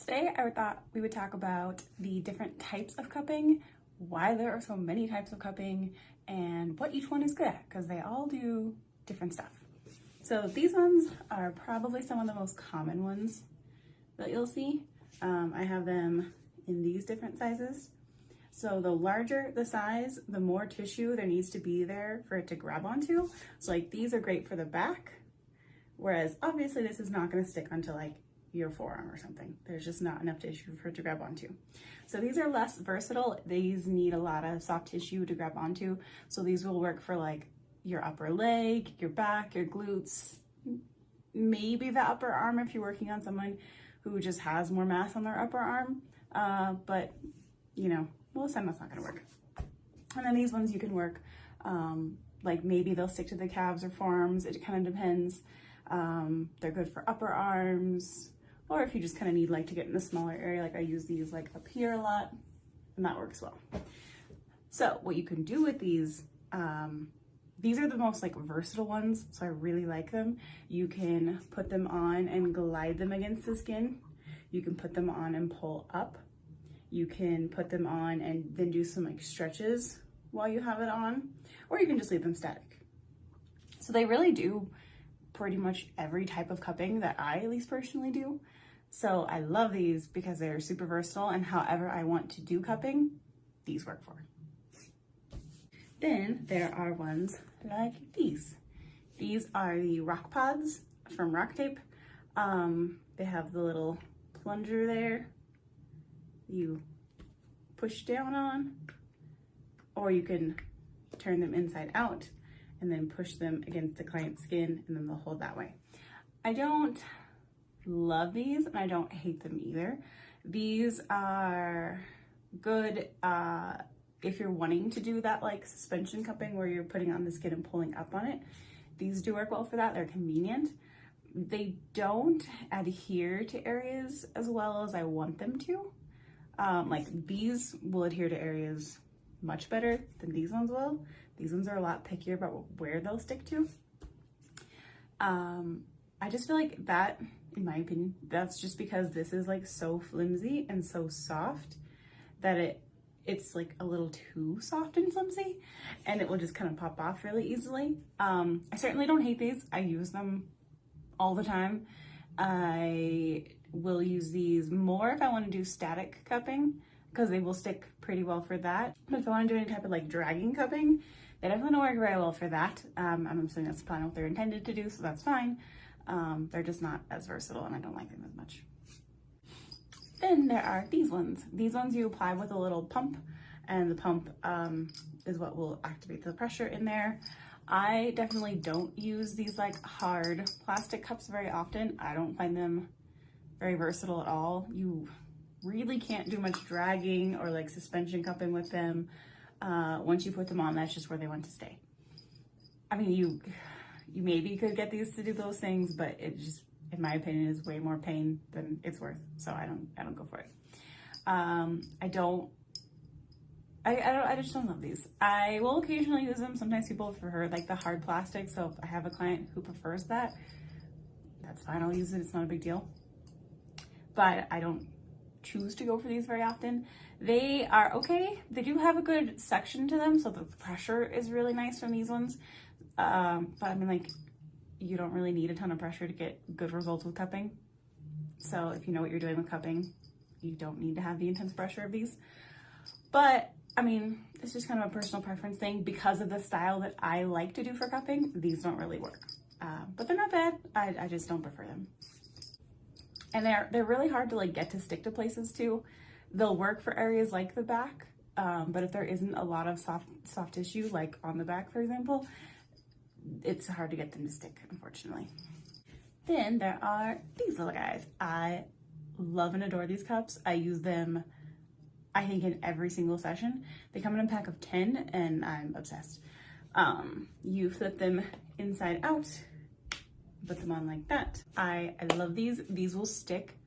Today I thought we would talk about the different types of cupping, why there are so many types of cupping, and what each one is good at, because they all do different stuff. So these ones are probably some of the most common ones that you'll see. I have them in these different sizes. So the larger the size, the more tissue there needs to be there for it to grab onto. So like these are great for the back, whereas obviously this is not going to stick onto like your forearm or something. There's just not enough tissue for it to grab onto. So these are less versatile. These need a lot of soft tissue to grab onto. So these will work for like your upper leg, your back, your glutes, maybe the upper arm if you're working on someone who just has more mass on their upper arm. But you know, most of the time that's not gonna work. And then these ones you can work, like maybe they'll stick to the calves or forearms. It kind of depends. They're good for upper arms, or if you just kind of need like to get in a smaller area, like I use these like up here a lot, and that works well. So what you can do with these are the most like versatile ones, so I really like them. You can put them on and glide them against the skin. You can put them on and pull up. You can put them on and then do some like stretches while you have it on, or you can just leave them static. So they really do pretty much every type of cupping that I at least personally do. So I love these because they're super versatile, and however I want to do cupping, these work for. Then there are ones like these. These are the Rock Pods from Rock Tape. They have the little plunger there you push down on, or you can turn them inside out and then push them against the client's skin, and then they'll hold that way. I don't love these, and I don't hate them either. These are good if you're wanting to do that like suspension cupping where you're putting on the skin and pulling up on it. These do work well for that. They're convenient. They don't adhere to areas as well as I want them to. Like these will adhere to areas much better than these ones will. These ones are a lot pickier about where they'll stick to. I just feel like that, in my opinion, that's just because this is like so flimsy and so soft that it's like a little too soft and flimsy, and it will just kind of pop off really easily. I certainly don't hate these. I use them all the time. I will use these more if I want to do static cupping, because they will stick pretty well for that. But if I want to do any type of like dragging cupping, they definitely don't work very well for that. I'm assuming that's probably what they're intended to do, so that's fine. They're just not as versatile, and I don't like them as much. Then there are these ones. These ones you apply with a little pump, and the pump is what will activate the pressure in there. I definitely don't use these like hard plastic cups very often. I don't find them very versatile at all. You really can't do much dragging or like suspension cupping with them. Once you put them on, that's just where they want to stay. I mean, you maybe could get these to do those things, but it just, in my opinion, is way more pain than it's worth. So I don't go for it. I just don't love these. I will occasionally use them. Sometimes people prefer like the hard plastic. So if I have a client who prefers that, that's fine. I'll use it. It's not a big deal. But I don't choose to go for these very often. They are okay. They do have a good suction to them, so the pressure is really nice from these ones. But I mean, like, you don't really need a ton of pressure to get good results with cupping. So if you know what you're doing with cupping, you don't need to have the intense pressure of these. But I mean, it's just kind of a personal preference thing. Because of the style that I like to do for cupping, these don't really work. But they're not bad. I just don't prefer them. And they're really hard to like get to stick to places too. They'll work for areas like the back, but if there isn't a lot of soft tissue, like on the back, for example, it's hard to get them to stick, unfortunately. Then there are these little guys. I love and adore these cups. I use them, I think, in every single session. They come in a pack of 10, and I'm obsessed. You flip them inside out, put them on like that. I love these. These will stick,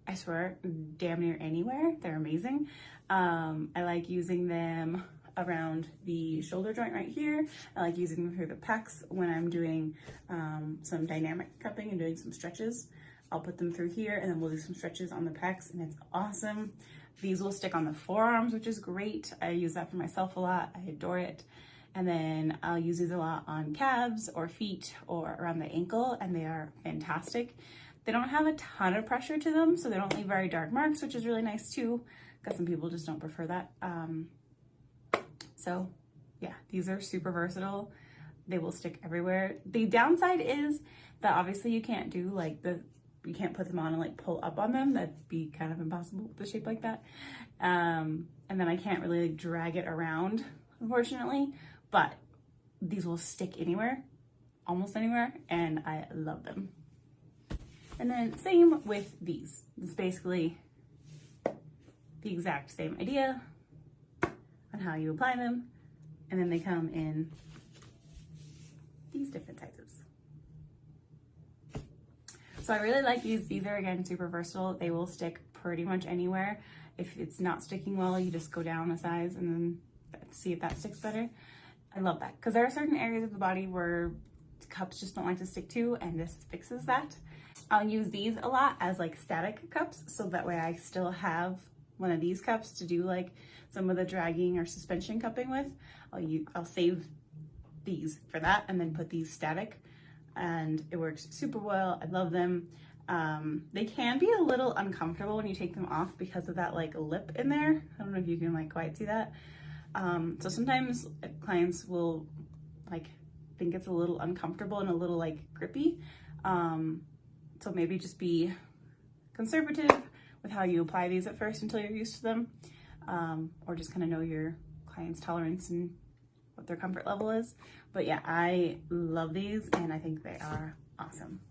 I swear, damn near anywhere. They're amazing. I like using them around the shoulder joint right here. I like using them through the pecs when I'm doing some dynamic cupping and doing some stretches. I'll put them through here and then we'll do some stretches on the pecs and it's awesome. These will stick on the forearms, which is great. I use that for myself a lot. I adore it. And then I'll use these a lot on calves or feet or around the ankle, and they are fantastic. They don't have a ton of pressure to them, so they don't leave very dark marks, which is really nice too, because some people just don't prefer that. So yeah, these are super versatile. They will stick everywhere. The downside is that obviously you can't do like you can't put them on and like pull up on them. That'd be kind of impossible with a shape like that. And then I can't really like drag it around, unfortunately, but these will stick anywhere, almost anywhere, and I love them. And then same with these. It's basically the exact same idea on how you apply them. And then they come in these different sizes. So I really like these. These are, again, super versatile. They will stick pretty much anywhere. If it's not sticking well, you just go down a size and then see if that sticks better. I love that because there are certain areas of the body where cups just don't like to stick to, and this fixes that. I'll use these a lot as like static cups, so that way I still have one of these cups to do like some of the dragging or suspension cupping with. I'll save these for that and then put these static, and it works super well. I love them. They can be a little uncomfortable when you take them off because of that like lip in there. I don't know if you can like quite see that. So sometimes clients will like think it's a little uncomfortable and a little like grippy. So maybe just be conservative with how you apply these at first until you're used to them, or just kind of know your client's tolerance and what their comfort level is. But yeah, I love these and I think they are awesome.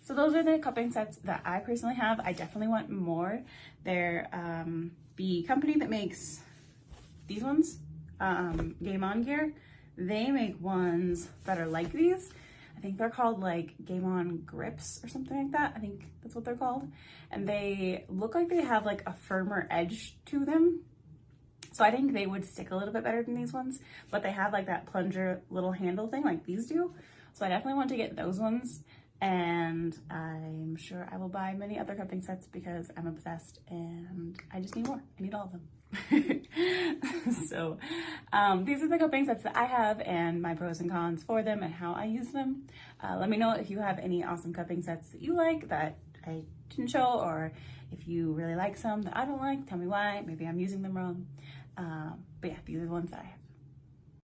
So those are the cupping sets that I personally have. I definitely want more. They're the company that makes these ones, Game On Gear, they make ones that are like these. I think they're called like Game On Grips or something like that. I think that's what they're called. And they look like they have like a firmer edge to them. So I think they would stick a little bit better than these ones, but they have like that plunger little handle thing like these do. So I definitely want to get those ones. And I'm sure I will buy many other cupping sets because I'm obsessed and I just need more. I need all of them. So these are the cupping sets that I have and my pros and cons for them and how I use them. Let me know if you have any awesome cupping sets that you like that I didn't show, or if you really like some that I don't like, tell me why. Maybe I'm using them wrong. But yeah, these are the ones that I have.